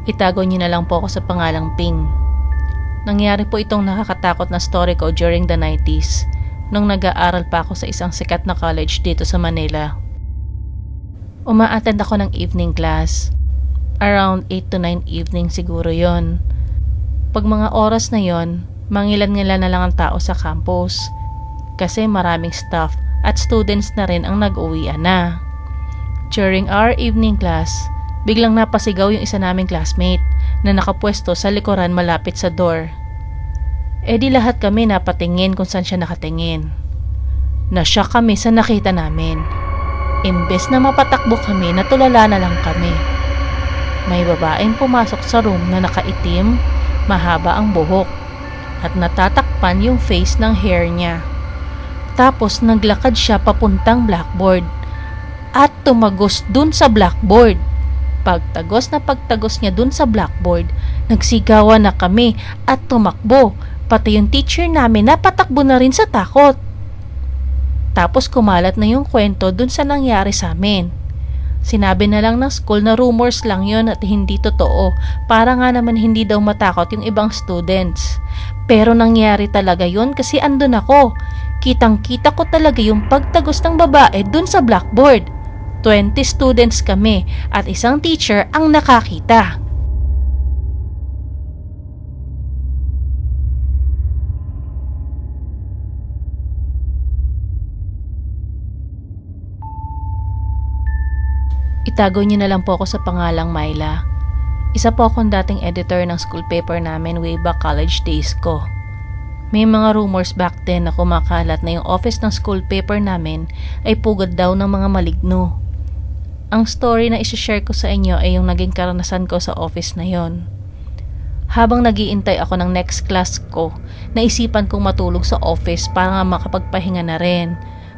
Itago niyo na lang po ako sa pangalang Ping. Nangyari po itong nakakatakot na story ko during the 90s nung nag-aaral pa ako sa isang sikat na college dito sa Manila. Uma-attend ako ng evening class. Around 8 to 9 evening siguro yon. Pag mga oras na yon, mangilan-ngilan na lang ang tao sa campus kasi maraming staff at students na rin ang nag-uwian na. During our evening class, biglang napasigaw yung isa naming classmate na nakapwesto sa likuran malapit sa door. E di lahat kami napatingin kung saan siya nakatingin. Nashock kami sa nakita namin. Imbes na mapatakbo kami, natulala na lang kami. May babaeng pumasok sa room na nakaitim, mahaba ang buhok, at natatakpan yung face ng hair niya. Tapos naglakad siya papuntang blackboard at tumagos dun sa blackboard. Pagtagos niya dun sa blackboard, nagsigawan na kami at tumakbo. Pati yung teacher namin napatakbo na rin sa takot. Tapos kumalat na yung kwento dun sa nangyari sa amin. Sinabi na lang ng school na rumors lang yon at hindi totoo, para nga naman hindi daw matakot yung ibang students. Pero nangyari talaga yon kasi andun ako. Kitang-kita ko talaga yung pagtagos ng babae dun sa blackboard. 20 students kami at isang teacher ang nakakita. Itago niyo na lang po ako sa pangalang Myla. Isa po akong dating editor ng school paper namin way back college days ko. May mga rumors back then na kumakalat na yung office ng school paper namin ay pugad daw ng mga maligno. Ang story na isi-share ko sa inyo ay yung naging karanasan ko sa office na yon. Habang nagiintay ako ng next class ko, naisipan kong matulog sa office para nga makapagpahinga na rin.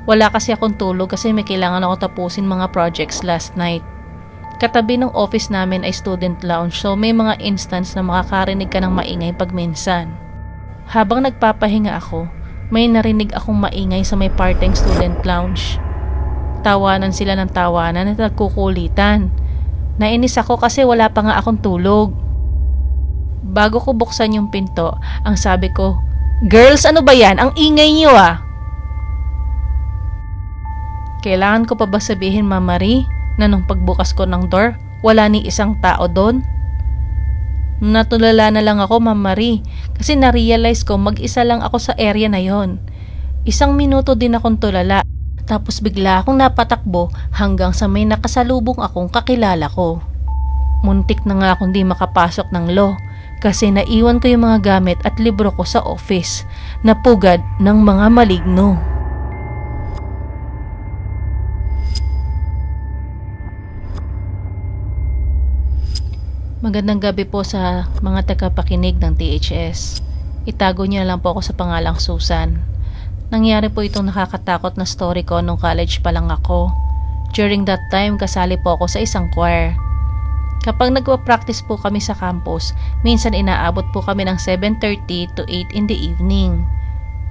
Wala kasi akong tulog kasi may kailangan ako tapusin mga projects last night. Katabi ng office namin ay student lounge, so may mga instance na makakarinig ka ng maingay pag minsan. Habang nagpapahinga ako, may narinig akong maingay sa may parteng student lounge. Tawanan sila ng tawanan at nagkukulitan. Nainis ako kasi wala pa nga akong tulog. Bago ko buksan yung pinto, ang sabi ko, "Girls, ano ba yan? Ang ingay niyo ah!" Kailangan ko pa ba sabihin, Ma'am Marie, na nung pagbukas ko ng door, wala ni isang tao doon? Natulala na lang ako, Ma'am Marie, kasi na-realize ko mag-isa lang ako sa area na yon. Isang minuto din akong tulala, tapos bigla akong napatakbo hanggang sa may nakasalubong akong kakilala ko. Muntik na nga akong di makapasok ng law kasi naiwan ko yung mga gamit at libro ko sa office na pugad ng mga maligno. Magandang gabi po sa mga tagapakinig ng THS. Itago niyo na lang po ako sa pangalang Susan. Nangyari po itong nakakatakot na story ko nung college pa lang ako. During that time, kasali po ako sa isang choir. Kapag nagpa-practice po kami sa campus, minsan inaabot po kami ng 7:30 to 8 in the evening.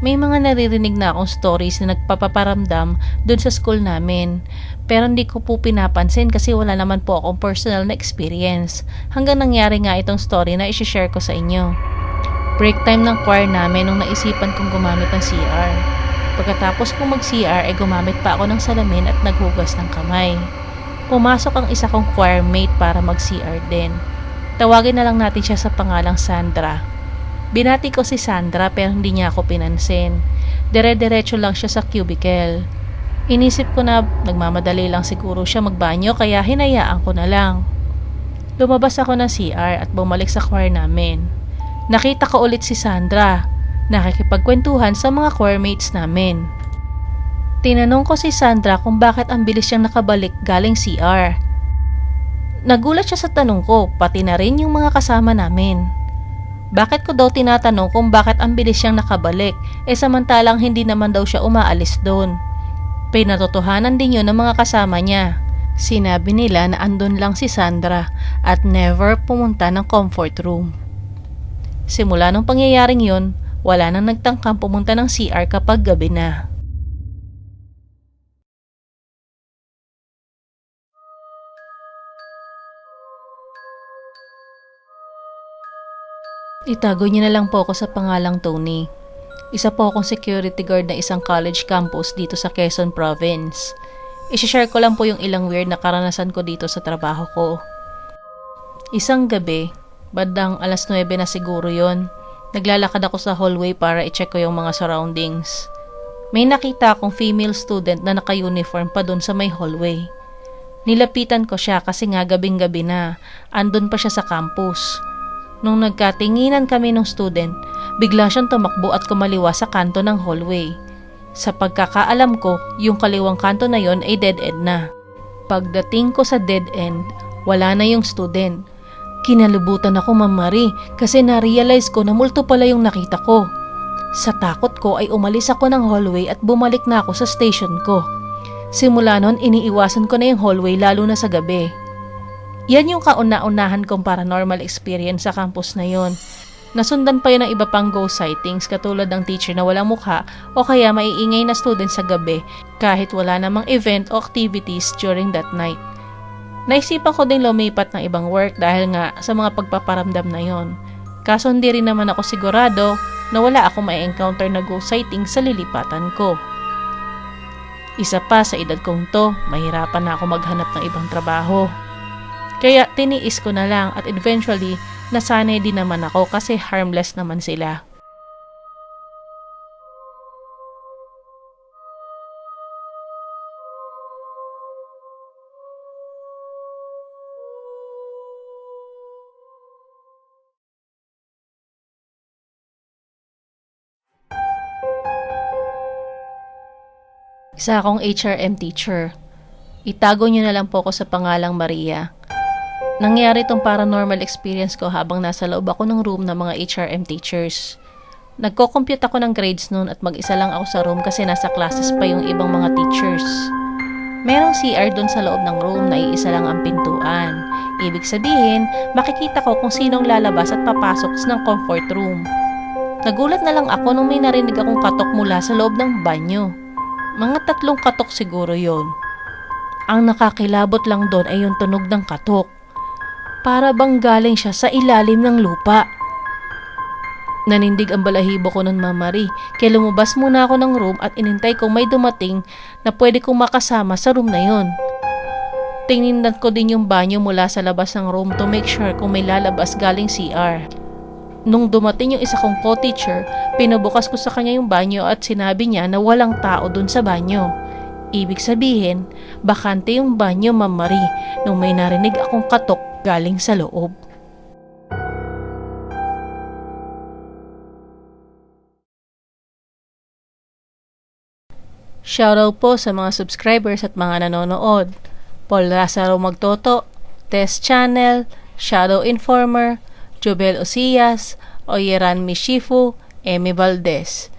May mga naririnig na akong stories na nagpapaparamdam dun sa school namin. Pero hindi ko po pinapansin kasi wala naman po akong personal na experience. Hanggang nangyari nga itong story na isi-share ko sa inyo. Break time ng choir namin nung naisipan kong gumamit ng CR. Pagkatapos kong mag-CR ay gumamit pa ako ng salamin at naghugas ng kamay. Pumasok ang isa kong choir mate para mag-CR din. Tawagin na lang natin siya sa pangalang Sandra. Binati ko si Sandra pero hindi niya ako pinansin. Dire-diretso lang siya sa cubicle. Inisip ko na nagmamadali lang siguro siya magbanyo kaya hinayaan ko na lang. Lumabas ako ng CR at bumalik sa choir namin. Nakita ko ulit si Sandra. Nakikipagkwentuhan sa mga choirmates namin. Tinanong ko si Sandra kung bakit ang bilis siyang nakabalik galing CR. Nagulat siya sa tanong ko, pati na rin yung mga kasama namin. Bakit ko daw tinatanong kung bakit ang bilis siyang nakabalik, samantalang hindi naman daw siya umaalis doon. Pinatotohanan din yun ng mga kasama niya. Sinabi nila na andun lang si Sandra at never pumunta ng comfort room. Simula nung pangyayaring yun, wala nang nagtangkang pumunta ng CR kapag gabi na. Itago niyo na lang po ako sa pangalang Tony. Isa po akong security guard na isang college campus dito sa Quezon Province. I-share ko lang po yung ilang weird na karanasan ko dito sa trabaho ko. Isang gabi, bandang 9:00 na siguro yon, naglalakad ako sa hallway para i-check ko yung mga surroundings. May nakita akong female student na naka-uniform pa dun sa may hallway. Nilapitan ko siya kasi nga gabing-gabi na, andun pa siya sa campus. Nung nagkatinginan kami ng student, bigla siyang tumakbo at kumaliwa sa kanto ng hallway. Sa pagkakaalam ko, yung kaliwang kanto na yon ay dead end na. Pagdating ko sa dead end, wala na yung student. Kinalubutan ako, Ma'am Marie, kasi na-realize ko na multo pala yung nakita ko. Sa takot ko ay umalis ako ng hallway at bumalik na ako sa station ko. Simula nun, iniiwasan ko na yung hallway lalo na sa gabi. Yan yung kauna-unahan kong paranormal experience sa campus na yon. Nasundan pa yun ng iba pang ghost sightings katulad ng teacher na walang mukha o kaya maiingay na student sa gabi kahit wala namang event o activities during that night. Naisipan ko din lumipat ng ibang work dahil nga sa mga pagpaparamdam na yon. Kaso hindi rin naman ako sigurado na wala akong ma-encounter na ghost sighting sa lilipatan ko. Isa pa sa edad kong to, mahirapan na ako maghanap ng ibang trabaho. Kaya tiniis ko na lang at eventually nasanay din naman ako kasi harmless naman sila. Isa akong HRM teacher. Itago niyo na lang po ako sa pangalang Maria. Nangyari itong paranormal experience ko habang nasa loob ako ng room ng mga HRM teachers. Nagko-compute ako ng grades noon at mag-isa lang ako sa room kasi nasa classes pa yung ibang mga teachers. Merong CR doon sa loob ng room na iisa lang ang pintuan. Ibig sabihin, makikita ko kung sinong lalabas at papasok ng comfort room. Nagulat na lang ako nung may narinig akong katok mula sa loob ng banyo. Mga 3 katok siguro yon. Ang nakakilabot lang doon ay yung tunog ng katok. Para bang galing siya sa ilalim ng lupa. Nanindig ang balahibo ko nun, Ma'am Marie, kaya lumabas muna ako ng room at inintay kung may dumating na pwede kong makasama sa room na yon. Tingnan ko din yung banyo mula sa labas ng room to make sure kung may lalabas galing CR. Nung dumating yung isa kong co-teacher, pinabukas ko sa kanya yung banyo at sinabi niya na walang tao dun sa banyo. Ibig sabihin, bakante yung banyo, Ma'am Marie, nung may narinig akong katok galing sa loob. Shoutout po sa mga subscribers at mga nanonood. Paul Lazaro Magtoto, Test Channel, Shadow Informer, Jobel Osias, Oyeran Mishifu, Emi Valdez.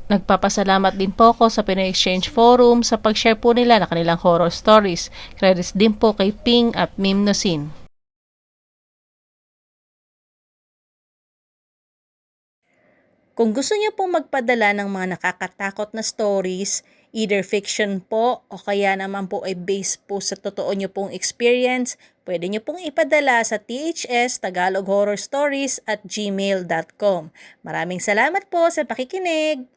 Nagpapasalamat din po ako sa Pinoy Exchange Forum sa pag-share po nila ng kanilang horror stories. Credits din po kay Ping at Mim Nosin. Kung gusto niyo pong magpadala ng mga nakakatakot na stories, either fiction po o kaya naman po ay based po sa totoo niyo pong experience, pwede niyo pong ipadala sa THS Tagalog Horror Stories at gmail.com. Maraming salamat po sa pakikinig!